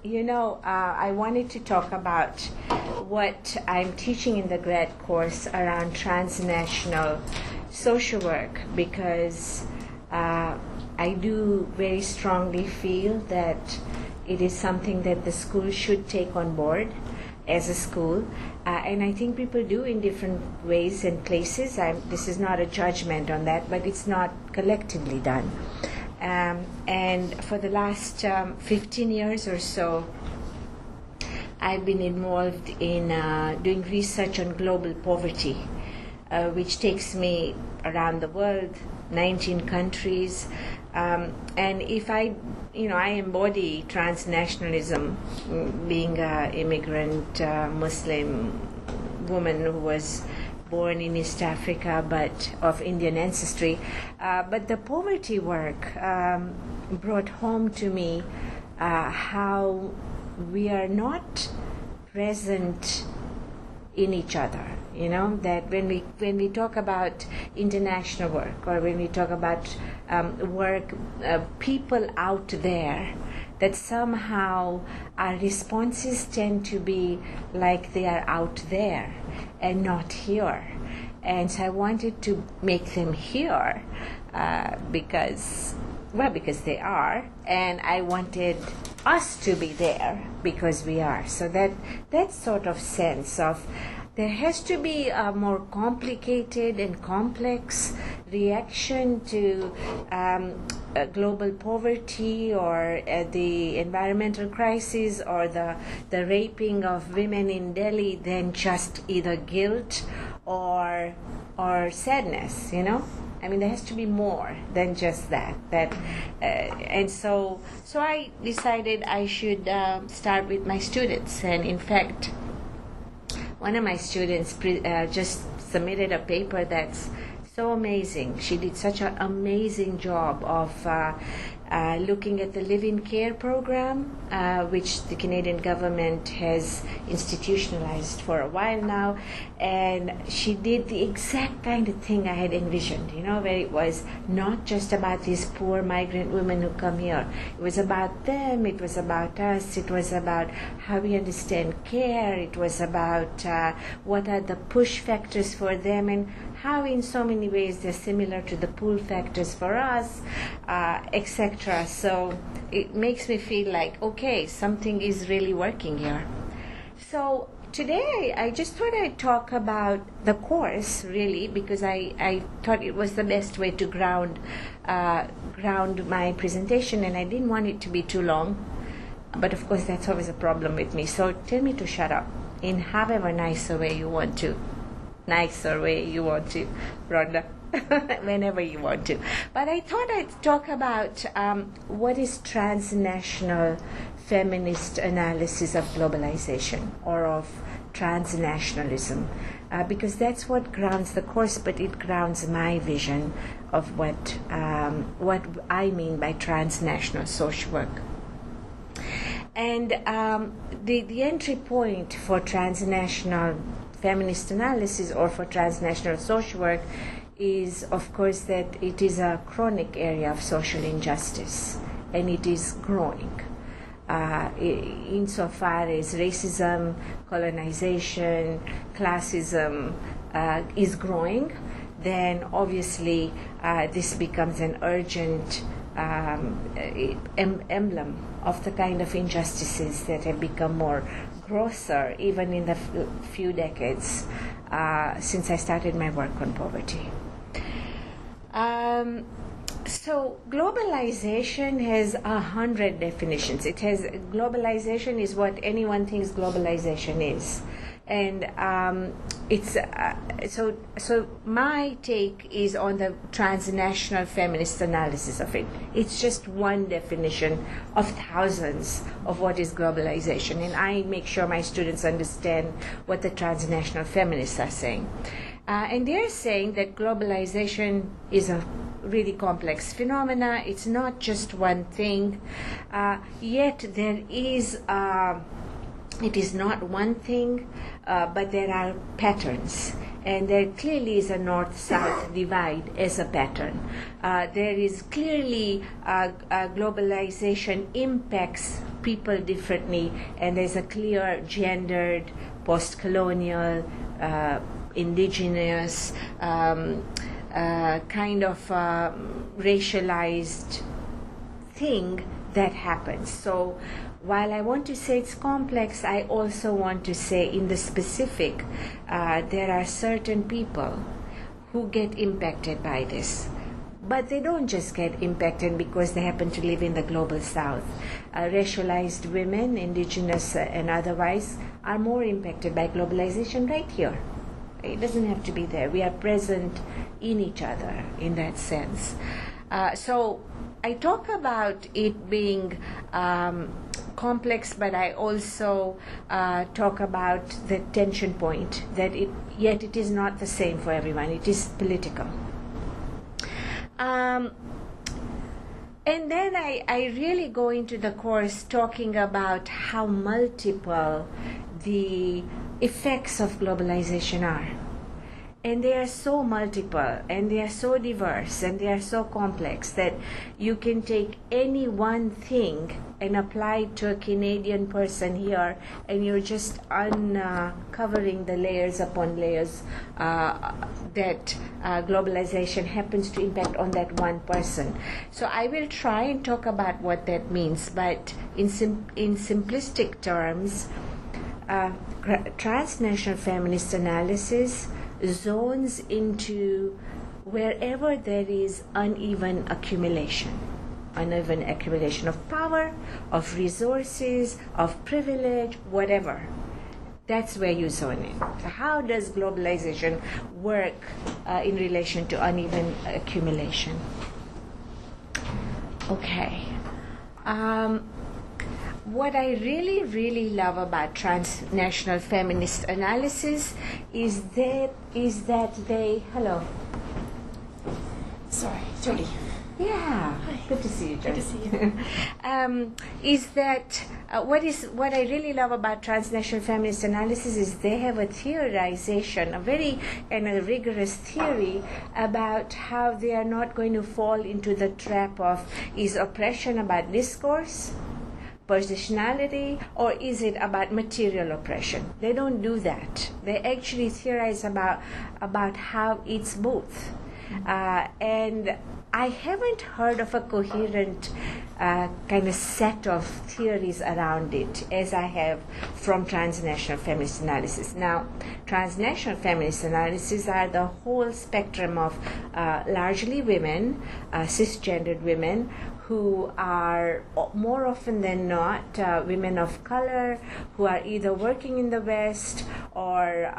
I wanted to talk about what I'm teaching in the grad course around transnational social work because I do very strongly feel that it is something that the school should take on board as a school. And I think people do in different ways and places. This is not a judgment on that, but it's not collectively done. And for the last 15 years or so, I've been involved in doing research on global poverty, which takes me around the world, 19 countries. And if I embody transnationalism, being an immigrant Muslim woman who was born in East Africa but of Indian ancestry. But the poverty work brought home to me how we are not present in each other. That when we talk about international work or when we talk about work, people out there, that somehow our responses tend to be like they are out there and not here. And so I wanted to make them here because they are, and I wanted us to be there because we are. So that sort of sense of there has to be a more complicated and complex reaction to global poverty or the environmental crisis or the raping of women in Delhi than just either guilt or sadness, I mean, there has to be more than just that. And so I decided I should start with my students. And in fact, one of my students just submitted a paper that's so amazing. She did such an amazing job of looking at the live-in care program, which the Canadian government has institutionalized for a while now. And she did the exact kind of thing I had envisioned, where it was not just about these poor migrant women who come here. It was about them, it was about us, it was about how we understand care, it was about what are the push factors for them and how in so many ways they're similar to the pull factors for us, etc. So it makes me feel like, okay, something is really working here. So today I just thought I'd talk about the course, really, because I thought it was the best way to ground my presentation, and I didn't want it to be too long. But of course, that's always a problem with me. So tell me to shut up in however nicer way you want to. Rhonda, whenever you want to. But I thought I'd talk about what is transnational feminist analysis of globalization or of transnationalism, because that's what grounds the course, but it grounds my vision of what I mean by transnational social work. And the entry point for transnational feminist analysis or for transnational social work is, of course, that it is a chronic area of social injustice and it is growing. Insofar as racism, colonization, classism is growing, then obviously this becomes an urgent emblem of the kind of injustices that have become more grosser even in the few decades since I started my work on poverty. So globalization has 100 definitions. Globalization is what anyone thinks globalization is. And so my take is on the transnational feminist analysis of it. It's just one definition of thousands of what is globalization, and I make sure my students understand what the transnational feminists are saying. And they're saying that globalization is a really complex phenomena. It's not just one thing, yet there is it is not one thing, but there are patterns. and there clearly is a north-south divide as a pattern. There is clearly globalization impacts people differently, and there's a clear gendered, post-colonial, indigenous, kind of racialized thing that happens. So while I want to say it's complex, I also want to say in the specific, there are certain people who get impacted by this. But they don't just get impacted because they happen to live in the global south. Racialized women, indigenous and otherwise, are more impacted by globalization right here. It doesn't have to be there. We are present in each other in that sense. So I talk about it being complex, but I also talk about the tension point that yet it is not the same for everyone. It is political. And then I really go into the course talking about how multiple the effects of globalization are. And they are so multiple, and they are so diverse, and they are so complex that you can take any one thing and apply it to a Canadian person here, and you're just uncovering the layers upon layers that globalization happens to impact on that one person. So I will try and talk about what that means, but in simplistic terms, transnational feminist analysis zones into wherever there is uneven accumulation of power, of resources, of privilege, whatever. That's where you zone in. So how does globalization work in relation to uneven accumulation? Okay. What I really, really love about transnational feminist analysis is that they... Hello. Sorry, Jody. Yeah. Hi. Good to see you, Jody. Good to see you. Is that what I really love about transnational feminist analysis is they have a theorization, a very kind of rigorous theory about how they are not going to fall into the trap of is oppression about discourse, positionality, or is it about material oppression? They don't do that. They actually theorize about how it's both. And I haven't heard of a coherent kind of set of theories around it as I have from transnational feminist analysis. Now, transnational feminist analysis are the whole spectrum of largely women, cisgendered women, who are more often than not women of color who are either working in the West or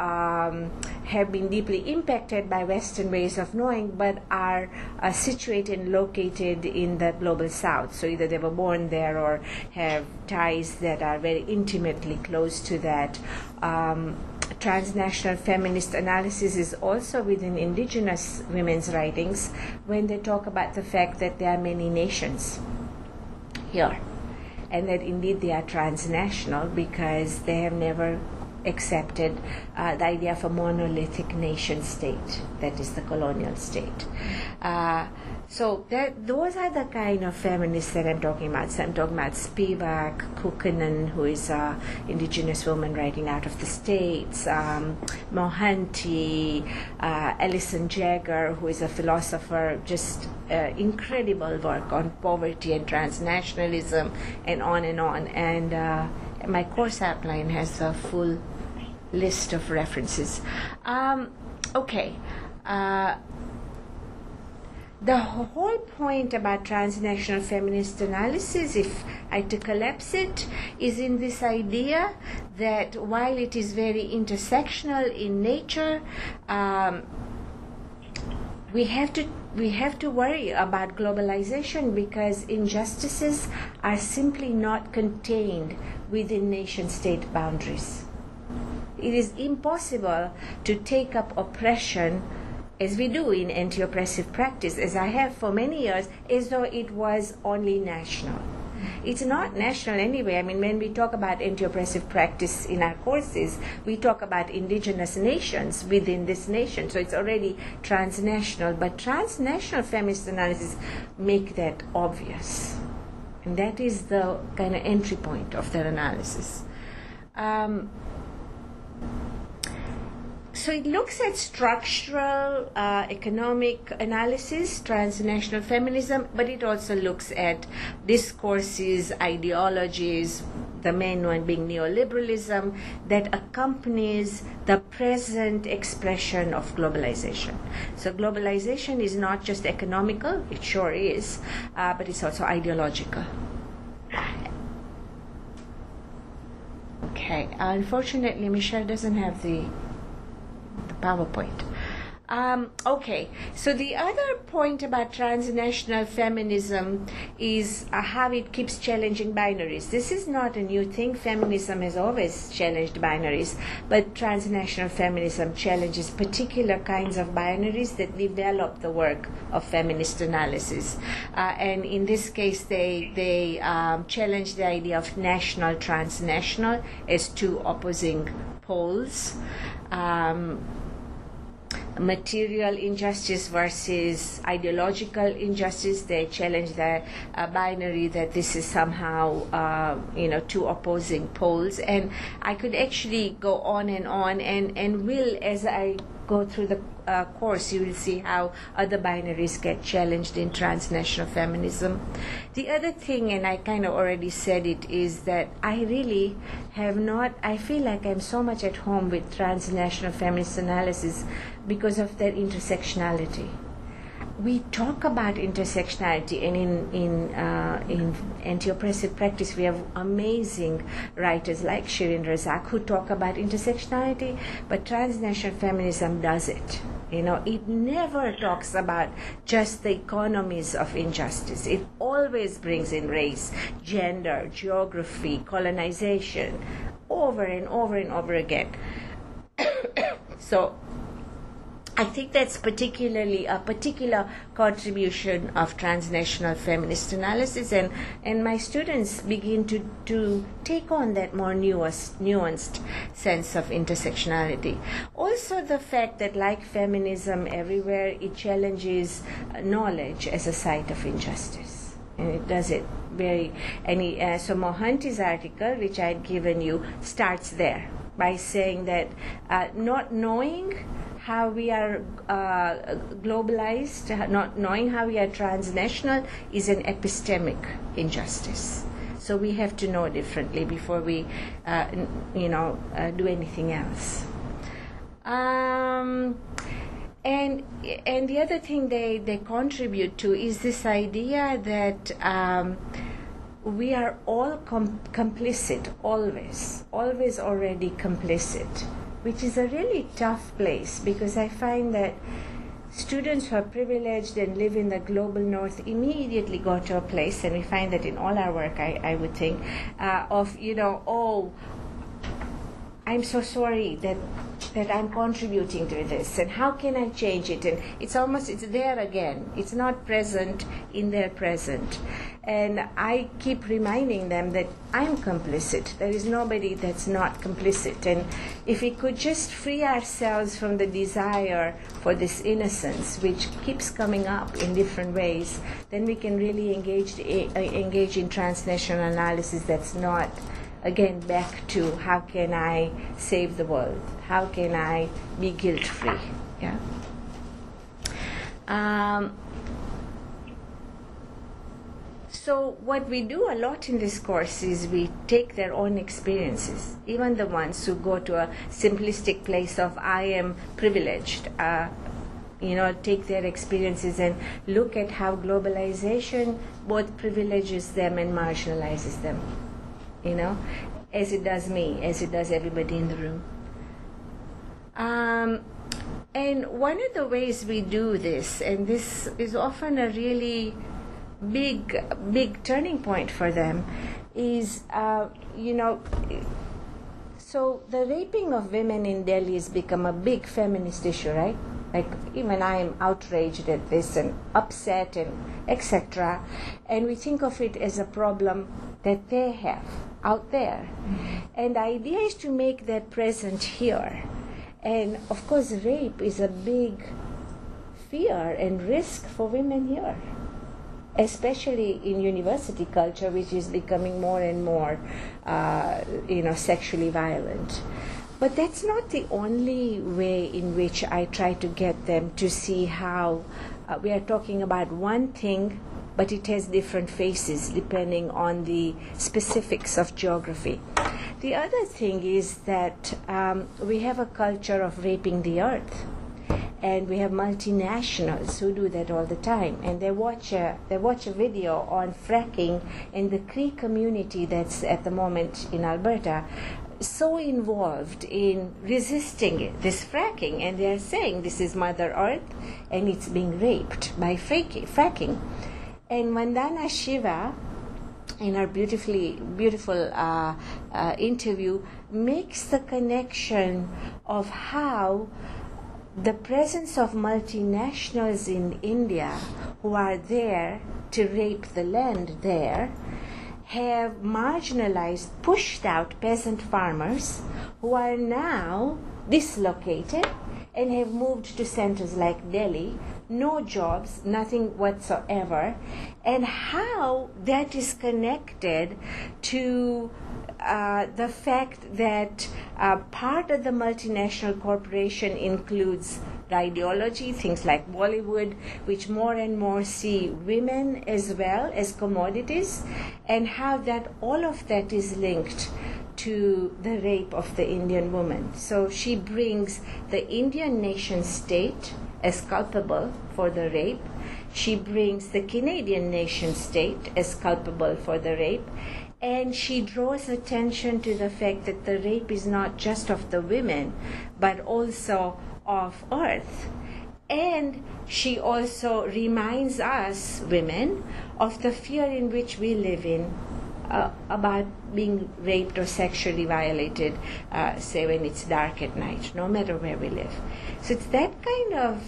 have been deeply impacted by Western ways of knowing, but are situated and located in the global South. So either they were born there or have ties that are very intimately close to that. Transnational feminist analysis is also within indigenous women's writings when they talk about the fact that there are many nations here and that indeed they are transnational because they have never accepted the idea of a monolithic nation state, that is the colonial state. So those are the kind of feminists that I'm talking about. So I'm talking about Spivak, Kukkonen, who is an indigenous woman writing out of the States, Mohanty, Alison Jagger, who is a philosopher, just incredible work on poverty and transnationalism, and on and on. And my course outline has a full list of references. Okay. The whole point about transnational feminist analysis, if I to collapse it, is in this idea that while it is very intersectional in nature, we have to worry about globalization because injustices are simply not contained within nation-state boundaries. It is impossible to take up oppression as we do in anti-oppressive practice, as I have for many years, as though it was only national. it's not national anyway. I mean, when we talk about anti-oppressive practice in our courses, we talk about indigenous nations within this nation. So it's already transnational, but transnational feminist analysis make that obvious. And that is the kind of entry point of their analysis. So it looks at structural economic analysis, transnational feminism, but it also looks at discourses, ideologies, the main one being neoliberalism, that accompanies the present expression of globalization. So globalization is not just economical, it sure is, but it's also ideological. Okay, unfortunately, Michelle doesn't have the PowerPoint. Okay, so the other point about transnational feminism is how it keeps challenging binaries. This is not a new thing. Feminism has always challenged binaries, but transnational feminism challenges particular kinds of binaries that develop the work of feminist analysis. And in this case, they challenge the idea of national, transnational as two opposing poles. Material injustice versus ideological injustice. They challenge the binary that this is somehow, two opposing poles. And I could actually go on, and will, as I go through the course, you will see how other binaries get challenged in transnational feminism. The other thing, and I kind of already said it, is that I really I feel like I'm so much at home with transnational feminist analysis because of their intersectionality. We talk about intersectionality, and in anti-oppressive practice, we have amazing writers like Shirin Razak who talk about intersectionality, but transnational feminism does it. It never talks about just the economies of injustice. It always brings in race, gender, geography, colonization, over and over and over again. So I think that's particularly a particular contribution of transnational feminist analysis, and my students begin to take on that more nuanced sense of intersectionality. Also the fact that, like feminism everywhere, it challenges knowledge as a site of injustice. And it does it so Mohanty's article, which I had given you, starts there by saying that not knowing how we are globalized, not knowing how we are transnational, is an epistemic injustice. So we have to know differently before we, do anything else. And the other thing they contribute to is this idea that we are all complicit, always already complicit, which is a really tough place, because I find that students who are privileged and live in the global north immediately go to a place, and we find that in all our work, I would think, I'm so sorry that I'm contributing to this, and how can I change it? And it's there again. It's not present in their present. And I keep reminding them that I'm complicit. There is nobody that's not complicit. And if we could just free ourselves from the desire for this innocence, which keeps coming up in different ways, then we can really engage in transnational analysis that's not, again, back to how can I save the world? How can I be guilt-free? Yeah. So what we do a lot in this course is we take their own experiences, even the ones who go to a simplistic place of I am privileged, take their experiences and look at how globalization both privileges them and marginalizes them, as it does me, as it does everybody in the room. And one of the ways we do this, and this is often a really big turning point for them, is, so the raping of women in Delhi has become a big feminist issue, right? Like even I am outraged at this and upset and etc. And we think of it as a problem that they have out there. And the idea is to make that present here. And of course, rape is a big fear and risk for women here, especially in university culture, which is becoming more and more, sexually violent. But that's not the only way in which I try to get them to see how we are talking about one thing, but it has different faces depending on the specifics of geography. The other thing is that we have a culture of raping the earth. And we have multinationals who do that all the time, and they watch a video on fracking in the Cree community that's at the moment in Alberta, so involved in resisting this fracking, and they are saying this is Mother Earth and it's being raped by fracking. And Vandana Shiva, in her beautiful interview, makes the connection of how the presence of multinationals in India who are there to rape the land there have marginalized, pushed out peasant farmers who are now dislocated and have moved to centers like Delhi, no jobs, nothing whatsoever, and how that is connected to the fact that part of the multinational corporation includes the ideology, things like Bollywood, which more and more see women as well as commodities, and how that all of that is linked to the rape of the Indian woman. So she brings the Indian nation state as culpable for the rape. She brings the Canadian nation state as culpable for the rape. And she draws attention to the fact that the rape is not just of the women, but also of Earth. And she also reminds us, women, of the fear in which we live in about being raped or sexually violated, say when it's dark at night, no matter where we live. So it's that kind of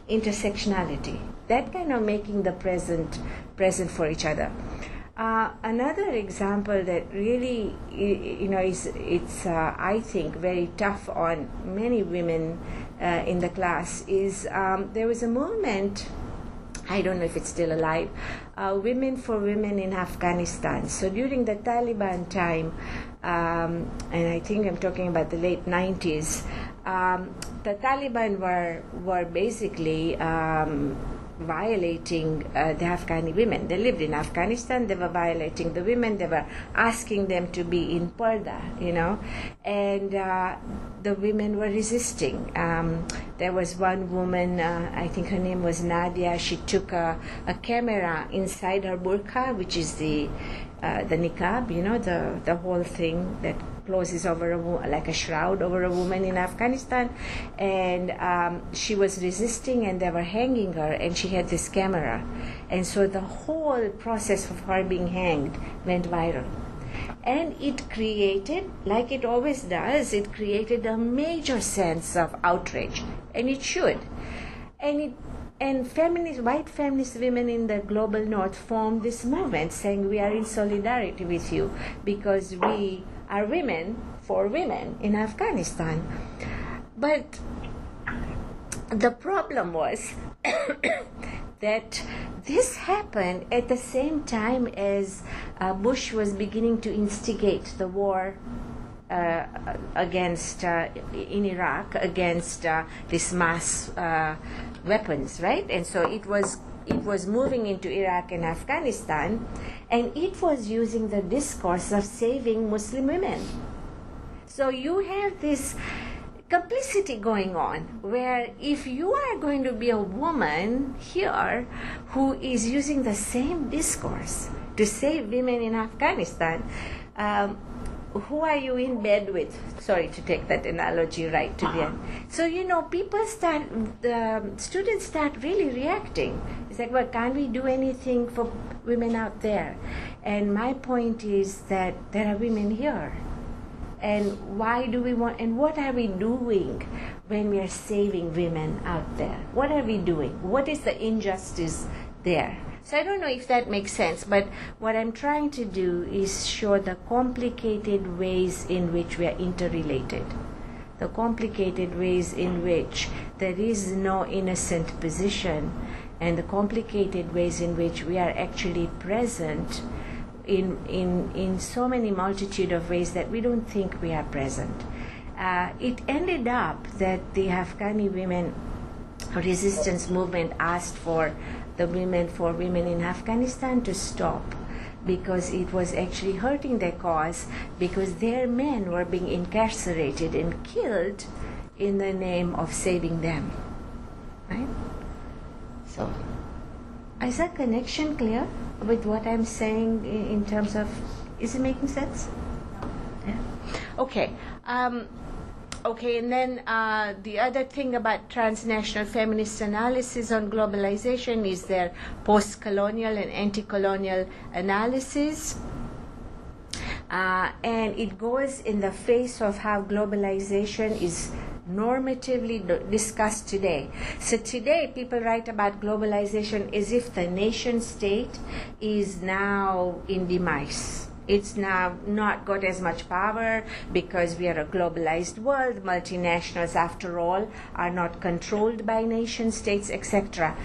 intersectionality, that kind of making the present for each other. Another example that really, it's I think very tough on many women in the class is there was a movement, I don't know if it's still alive, Women for Women in Afghanistan. So during the Taliban time, and I think I'm talking about the late 90s, the Taliban were basically violating the Afghani women. They lived in Afghanistan, they were violating the women, they were asking them to be in parda, and the women were resisting. There was one woman, I think her name was Nadia, she took a camera inside her burqa, which is the niqab, the whole thing that closes over like a shroud over a woman in Afghanistan, and she was resisting, and they were hanging her, and she had this camera, and so the whole process of her being hanged went viral, and it created, like it always does, it created a major sense of outrage, and it should, and white feminist women in the global north formed this movement saying we are in solidarity with you because we are women for women in Afghanistan. But the problem was that this happened at the same time as Bush was beginning to instigate the war against in Iraq against this mass weapons, right? And so it was moving into Iraq and Afghanistan, and it was using the discourse of saving Muslim women. So you have this complicity going on, where if you are going to be a woman here who is using the same discourse to save women in Afghanistan, who are you in bed with? Sorry to take that analogy right to the end. So, students start really reacting. It's like, well, can't we do anything for women out there? And my point is that there are women here. And why do we want, and what are we doing when we are saving women out there? What are we doing? What is the injustice there? So I don't know if that makes sense, but what I'm trying to do is show the complicated ways in which we are interrelated, the complicated ways in which there is no innocent position, and the complicated ways in which we are actually present in so many multitude of ways that we don't think we are present. It ended up that the Afghani women resistance movement asked for women in Afghanistan to stop, because it was actually hurting their cause, because their men were being incarcerated and killed in the name of saving them. Right? So, is that connection clear with what I'm saying in terms of, is it making sense? Yeah. Okay. Okay, and then the other thing about transnational feminist analysis on globalization is their post-colonial and anti-colonial analysis. And it goes in the face of how globalization is normatively discussed today. So today people write about globalization as if the nation state is now in demise. It's now not got as much power because we are a globalized world. Multinationals, after all, are not controlled by nation states, etc.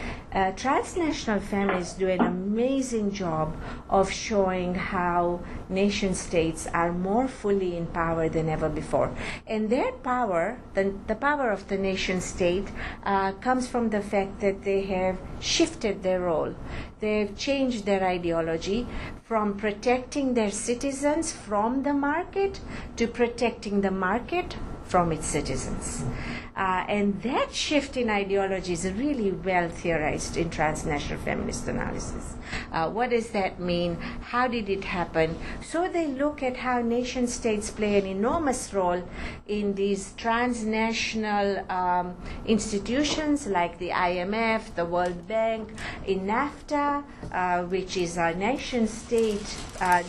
Transnational feminists do an amazing job of showing how nation states are more fully in power than ever before. And their power, the power of the nation state, comes from the fact that they have shifted their role. They've changed their ideology from protecting their citizens from the market to protecting the market from its citizens. And that shift in ideology is really well theorized in transnational feminist analysis. What does that mean? How did it happen? So they look at how nation states play an enormous role in these transnational institutions like the IMF, the World Bank, in NAFTA, which is a nation state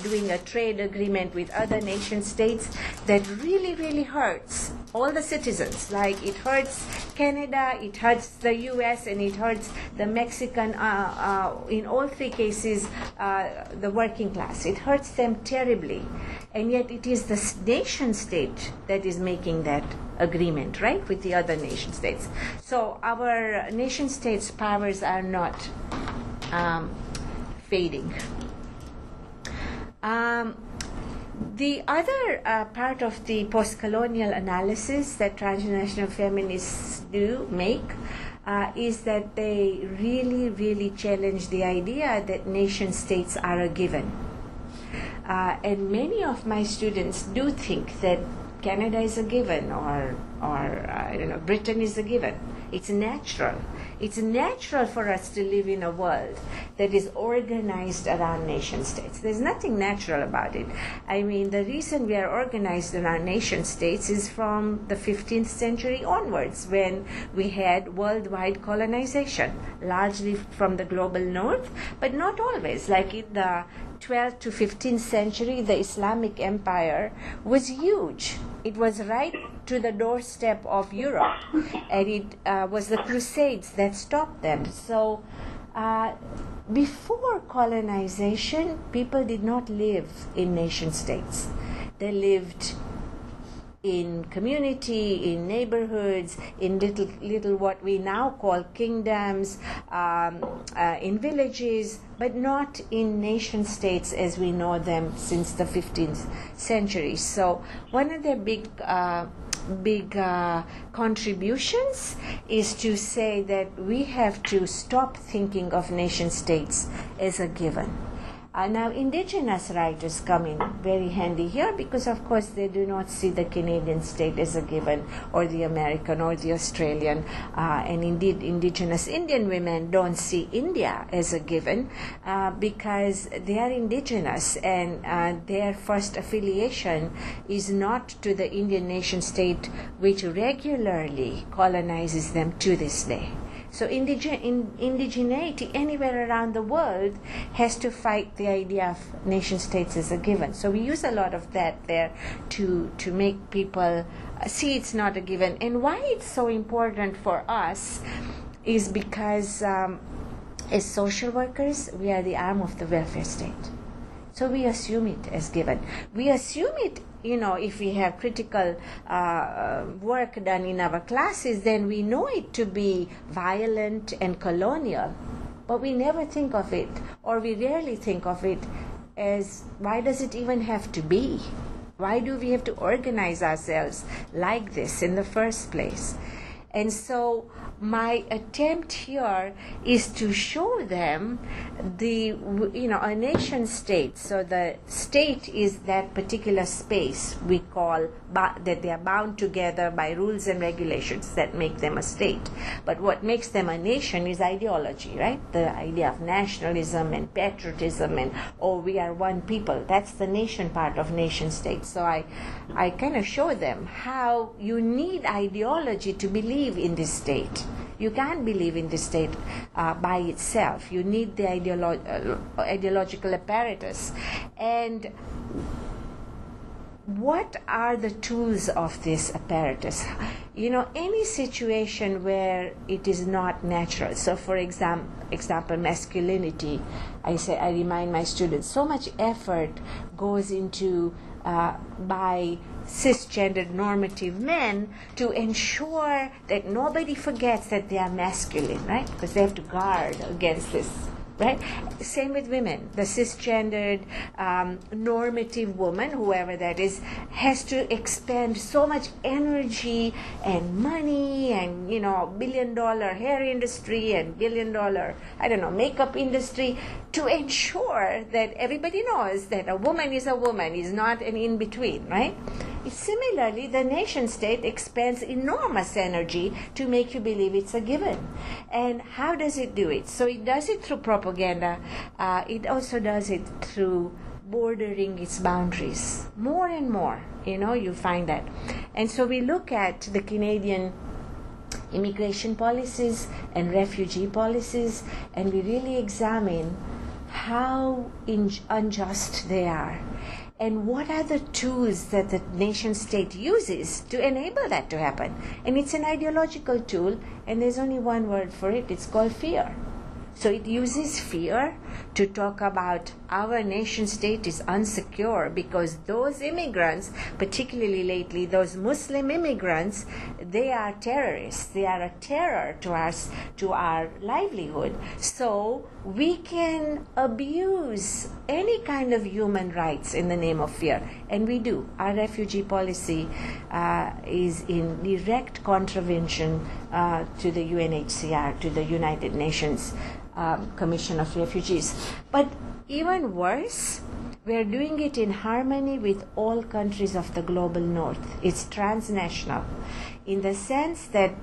doing a trade agreement with other nation states that really, really hurts all the citizens. Like it hurts Canada, it hurts the US, and it hurts the Mexican, in all three cases, the working class. It hurts them terribly. And yet it is the nation state that is making that agreement, right, with the other nation states. So our nation states' powers are not fading. The other part of the post-colonial analysis that transnational feminists make is that they really, really challenge the idea that nation states are a given. And many of my students do think that Canada is a given, or I don't know, Britain is a given. It's natural. It's natural for us to live in a world that is organized around nation states. There's nothing natural about it. I mean, the reason we are organized around nation states is from the 15th century onwards, when we had worldwide colonization, largely from the global north, but not always. Like in the 12th to 15th century, the Islamic Empire was huge. It was right to the doorstep of Europe, and it was the Crusades that stopped them. So before colonization, people did not live in nation states. They lived in community, in neighborhoods, in little what we now call kingdoms, in villages, but not in nation states as we know them since the 15th century. So one of their big contributions is to say that we have to stop thinking of nation states as a given. Now, indigenous writers come in very handy here because, of course, they do not see the Canadian state as a given, or the American, or the Australian, and indeed indigenous Indian women don't see India as a given because they are indigenous, and their first affiliation is not to the Indian nation state, which regularly colonizes them to this day. So indigeneity anywhere around the world has to fight the idea of nation states as a given. So we use a lot of that there to make people see it's not a given. And why it's so important for us is because as social workers, we are the arm of the welfare state. So we assume it as given. We assume it, if we have critical work done in our classes, then we know it to be violent and colonial. But we never think of it, or we rarely think of it as, why does it even have to be? Why do we have to organize ourselves like this in the first place? And so my attempt here is to show them a nation state. So the state is that particular space we call that they are bound together by rules and regulations that make them a state. But what makes them a nation is ideology, right? The idea of nationalism and patriotism and, we are one people. That's the nation part of nation state. So I kind of show them how you need ideology to believe in this state. You can't believe in this state by itself. You need the ideological apparatus. And what are the tools of this apparatus? Any situation where it is not natural. So, for example, masculinity. I remind my students, so much effort goes into by cisgendered normative men to ensure that nobody forgets that they are masculine, right? Because they have to guard against this, right? Same with women. The cisgendered normative woman, whoever that is, has to expend so much energy and money and, billion-dollar hair industry and billion-dollar, makeup industry to ensure that everybody knows that a woman is not an in-between, right? Similarly, the nation state expends enormous energy to make you believe it's a given. And how does it do it? So it does it through propaganda. It also does it through bordering its boundaries. More and more, you find that. And so we look at the Canadian immigration policies and refugee policies, and we really examine how unjust they are. And what are the tools that the nation state uses to enable that to happen? And it's an ideological tool, and there's only one word for it. It's called fear. So it uses fear to talk about our nation state is unsecure because those immigrants, particularly lately, those Muslim immigrants, they are terrorists. They are a terror to our livelihood. So we can abuse any kind of human rights in the name of fear. And we do. Our refugee policy is in direct contravention to the UNHCR, to the United Nations Commission of Refugees. But even worse, we're doing it in harmony with all countries of the global north. It's transnational in the sense that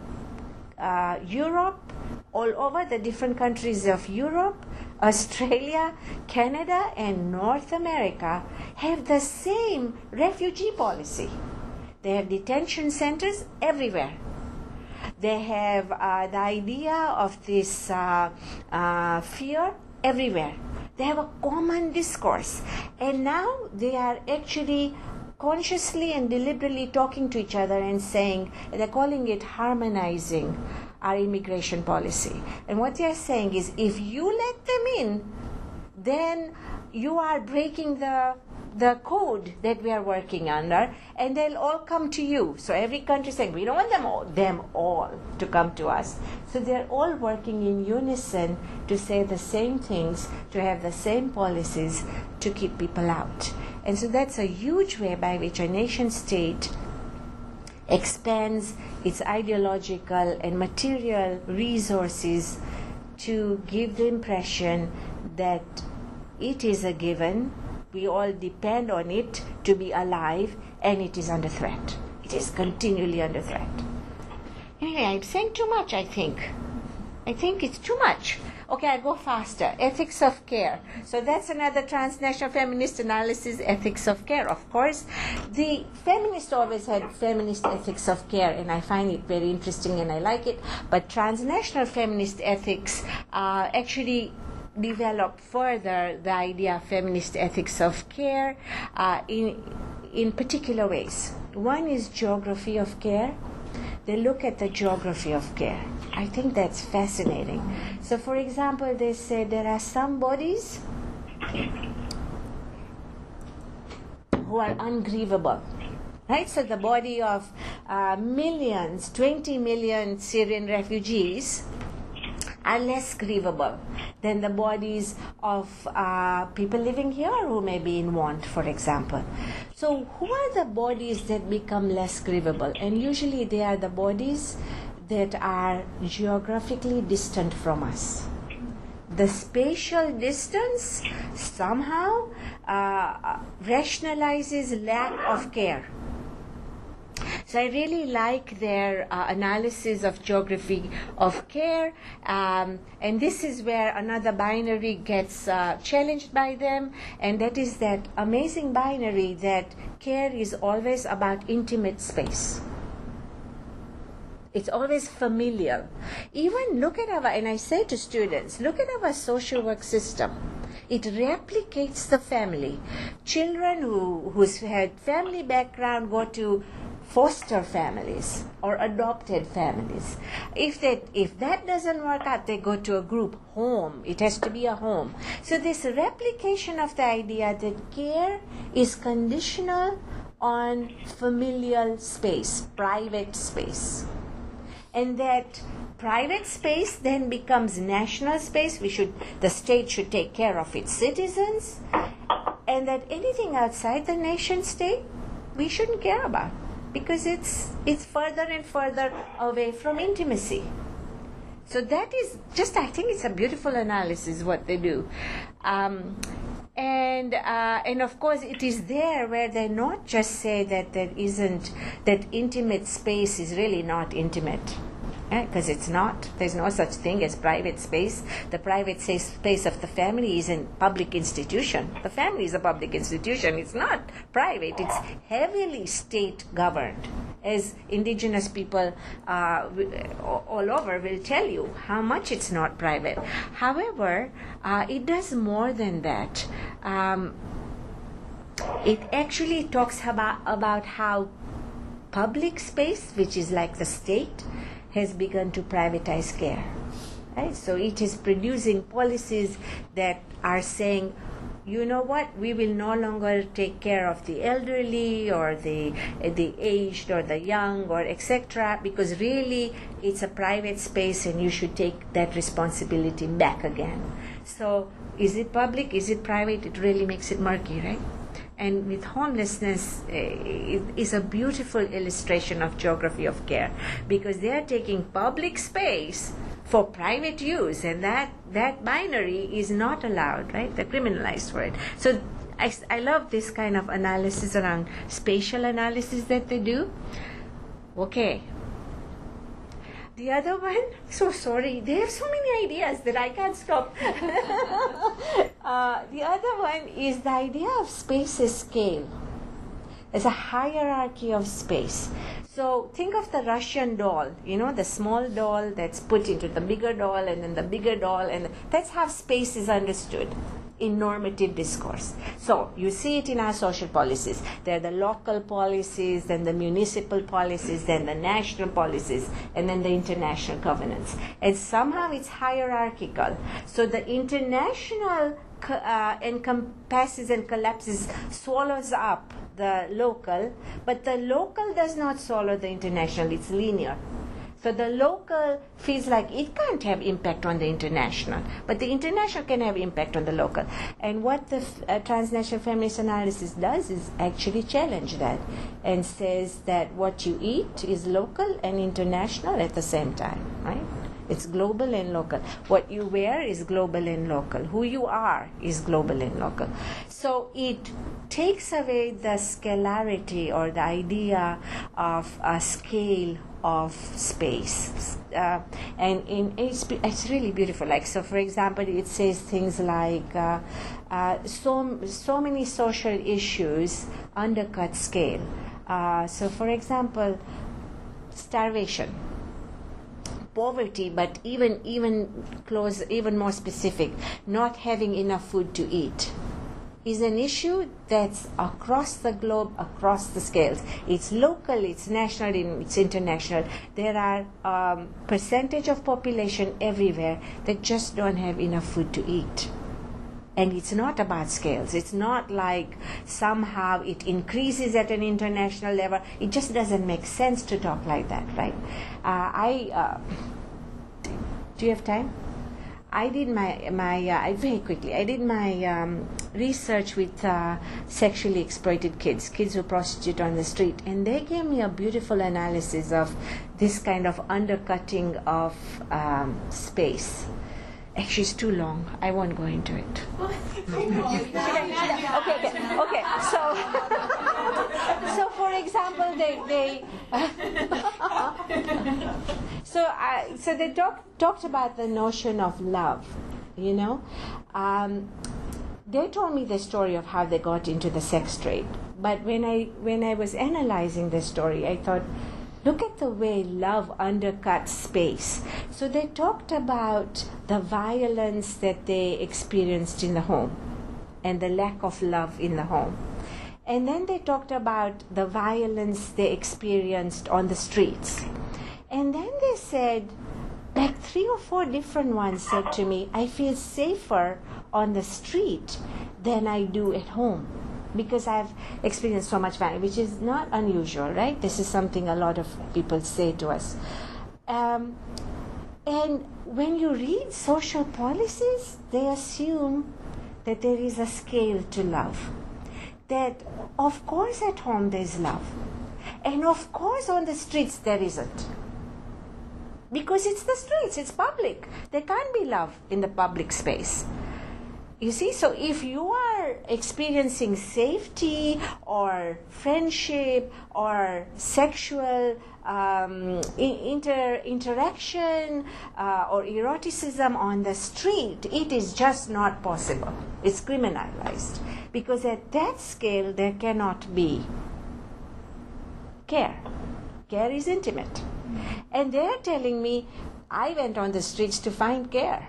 Europe, all over the different countries of Europe, Australia, Canada, and North America have the same refugee policy. They have detention centers everywhere. They have the idea of this fear everywhere. They have a common discourse. And now they are actually consciously and deliberately talking to each other and saying, they're calling it harmonizing our immigration policy. And what they are saying is, if you let them in, then you are breaking the code that we are working under, and they'll all come to you. So every country is saying, we don't want them all to come to us. So they're all working in unison to say the same things, to have the same policies, to keep people out. And so that's a huge way by which a nation state expends its ideological and material resources to give the impression that it is a given, we all depend on it to be alive, and it is under threat. It is continually under threat. Anyway, I'm saying too much, I think. I think it's too much. Okay, I go faster. Ethics of care. So that's another transnational feminist analysis, ethics of care. Of course, the feminists always had feminist ethics of care, and I find it very interesting and I like it. But transnational feminist ethics actually developed further the idea of feminist ethics of care in particular ways. One is geography of care. They look at the geography of care. I think that's fascinating. So, for example, they say there are some bodies who are ungrievable. Right? So the body of millions, 20 million Syrian refugees are less grievable than the bodies of people living here who may be in want, for example. So who are the bodies that become less grievable? And usually they are the bodies that are geographically distant from us. The spatial distance somehow rationalizes lack of care. So I really like their analysis of geography of care, and this is where another binary gets challenged by them, and that is that amazing binary that care is always about intimate space. It's always familial. Even look at our, and I say to students, look at our social work system. It replicates the family. Children who's had family background go to foster families or adopted families. If that doesn't work out, they go to a group home. It has to be a home. So this replication of the idea that care is conditional on familial space, private space, and that private space then becomes national space. The state should take care of its citizens, and that anything outside the nation state we shouldn't care about, because it's further and further away from intimacy. So that is just, I think it's a beautiful analysis what they do. And of course it is there where they not just say that that intimate space is really not intimate. Because it's not. There's no such thing as private space. The private space of the family is a public institution. The family is a public institution. It's not private. It's heavily state governed, as indigenous people all over will tell you how much it's not private. However, it does more than that. It actually talks about how public space, which is like the state, has begun to privatize care. Right? So it is producing policies that are saying, you know what, we will no longer take care of the elderly or the aged or the young or etc., because really it's a private space and you should take that responsibility back again. So is it public, is it private? It really makes it murky, right? And with homelessness is a beautiful illustration of geography of care, because they are taking public space for private use, and that binary is not allowed, right? They're criminalized for it. So I love this kind of analysis around spatial analysis that they do. Okay. The other one, so sorry, they have so many ideas that I can't stop. The other one is the idea of space as scale. There's a hierarchy of space. So think of the Russian doll, the small doll that's put into the bigger doll, and then the bigger doll, and that's how space is understood in normative discourse. So you see it in our social policies. There are the local policies, then the municipal policies, then the national policies, and then the international covenants. And somehow it's hierarchical. So the international encompasses and collapses, swallows up the local, but the local does not swallow the international. It's linear. So the local feels like it can't have impact on the international, but the international can have impact on the local. And what the transnational feminist analysis does is actually challenge that and says that what you eat is local and international at the same time, right? It's global and local. What you wear is global and local. Who you are is global and local. So it takes away the scalarity or the idea of a scale of space, and it's really beautiful. Like, so for example, it says things like so many social issues undercut scale. So for example, starvation, poverty, but even more specific, not having enough food to eat, is an issue that's across the globe, across the scales. It's local, it's national, it's international. There are percentage of population everywhere that just don't have enough food to eat. And it's not about scales. It's not like somehow it increases at an international level. It just doesn't make sense to talk like that, right? Do you have time? I did my very quickly. I did my research with sexually exploited kids who prostitute on the street, and they gave me a beautiful analysis of this kind of undercutting of space. Actually, it's too long. I won't go into it. Okay. So for example, so they talked about the notion of love. You know, they told me the story of how they got into the sex trade. But when I was analyzing the story, I thought, look at the way love undercuts space. So they talked about the violence that they experienced in the home and the lack of love in the home. And then they talked about the violence they experienced on the streets. And then they said, like 3 or 4 different ones said to me, I feel safer on the street than I do at home, because I've experienced so much violence, which is not unusual, right? This is something a lot of people say to us. And when you read social policies, they assume that there is a scale to love. That, of course, at home there's love. And of course, on the streets there isn't. Because it's the streets, it's public. There can't be love in the public space. You see, so if you are experiencing safety or friendship or sexual interaction or eroticism on the street, it is just not possible. It's criminalized. Because at that scale, there cannot be care. Care is intimate. And they're telling me, I went on the streets to find care.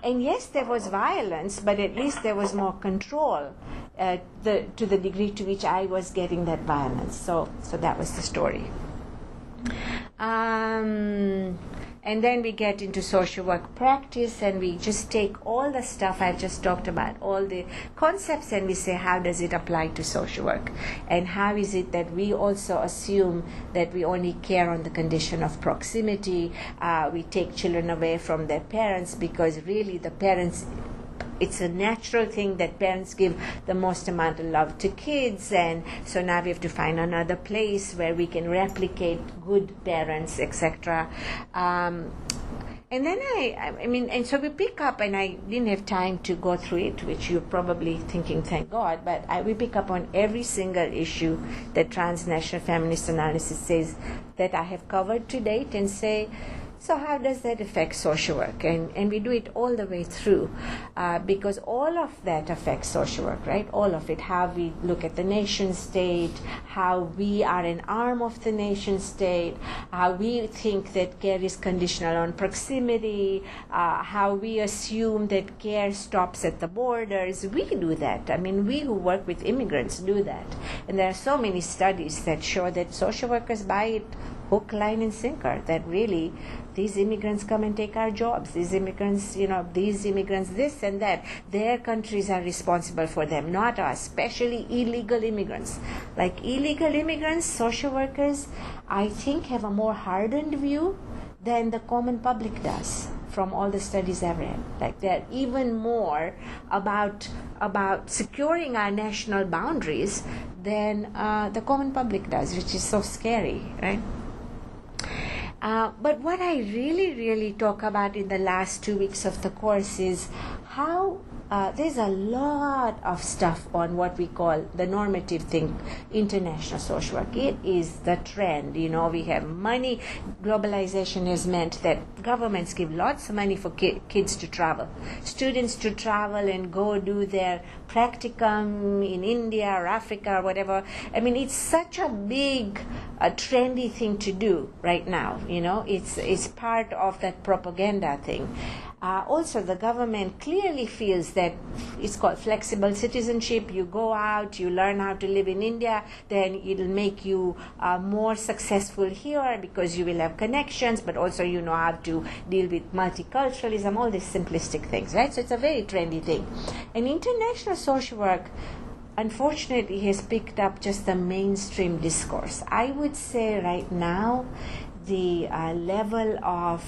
And yes, there was violence, but at least there was more control to the degree to which I was getting that violence. So that was the story. And then we get into social work practice, and we just take all the stuff I've just talked about, all the concepts, and we say, how does it apply to social work? And how is it that we also assume that we only care on the condition of proximity? We take children away from their parents because really the parents, it's a natural thing that parents give the most amount of love to kids, and so now we have to find another place where we can replicate good parents, etc. And then and so we pick up, and I didn't have time to go through it, which you're probably thinking, thank God, but we pick up on every single issue that Transnational Feminist Analysis says that I have covered to date, and say, so how does that affect social work? And we do it all the way through, because all of that affects social work, right? All of it, how we look at the nation state, how we are an arm of the nation state, how we think that care is conditional on proximity, how we assume that care stops at the borders. We do that. I mean, we who work with immigrants do that. And there are so many studies that show that social workers buy it hook, line, and sinker, that really these immigrants come and take our jobs. These immigrants, this and that. Their countries are responsible for them, not us, especially illegal immigrants. Like illegal immigrants, social workers, I think, have a more hardened view than the common public does, from all the studies I've read. Like they're even more about securing our national boundaries than the common public does, which is so scary, right? But what I really talk about in the last 2 weeks of the course is how there's a lot of stuff on what we call the normative thing, international social work. It is the trend. We have money. Globalization has meant that governments give lots of money for kids to travel, students to travel and go do their practicum in India or Africa or whatever. I mean, it's such a big, trendy thing to do right now. It's part of that propaganda thing. Also, the government clearly feels that it's called flexible citizenship. You go out, you learn how to live in India, then it'll make you more successful here because you will have connections, but also you know how to deal with multiculturalism, all these simplistic things, right? So it's a very trendy thing. And international social work, unfortunately, has picked up just the mainstream discourse. I would say right now, the level of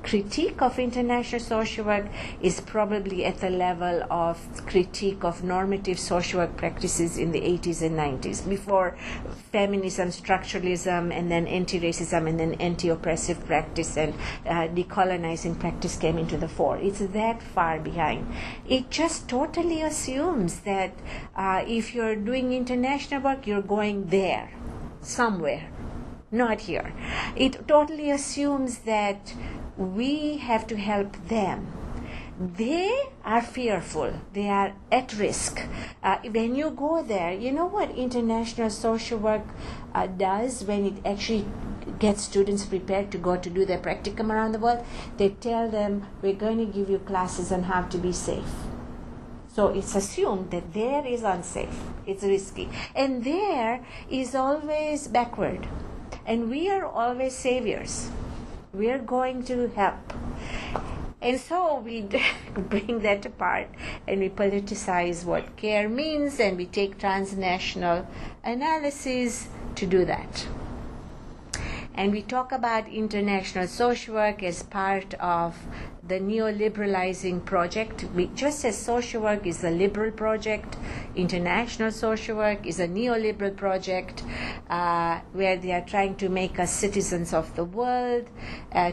critique of international social work is probably at the level of critique of normative social work practices in the 80s and 90s, before feminism, structuralism, and then anti-racism, and then anti-oppressive practice and decolonizing practice came into the fore. It's that far behind. It just totally assumes that if you're doing international work, you're going there, somewhere. Not here. It totally assumes that we have to help them. They are fearful. They are at risk. When you go there, you know what international social work does when it actually gets students prepared to go to do their practicum around the world? They tell them, we're going to give you classes on how to be safe. So it's assumed that there is unsafe. It's risky. And there is always backward. And we are always saviors. We are going to help. And so we bring that apart and we politicize what care means, and we take transnational analysis to do that. And we talk about international social work as part of the neoliberalizing project. Just as social work is a liberal project, international social work is a neoliberal project where they are trying to make us citizens of the world,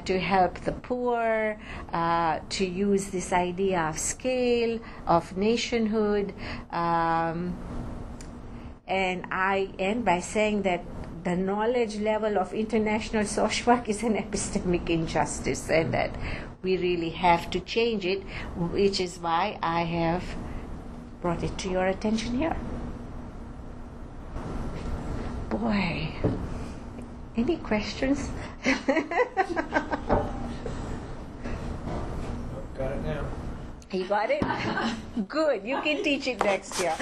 to help the poor, to use this idea of scale, of nationhood. And I end by saying that the knowledge level of international social work is an epistemic injustice, and that we really have to change it, which is why I have brought it to your attention here. Boy, any questions? Got it now. You got it? Good. You can teach it next year.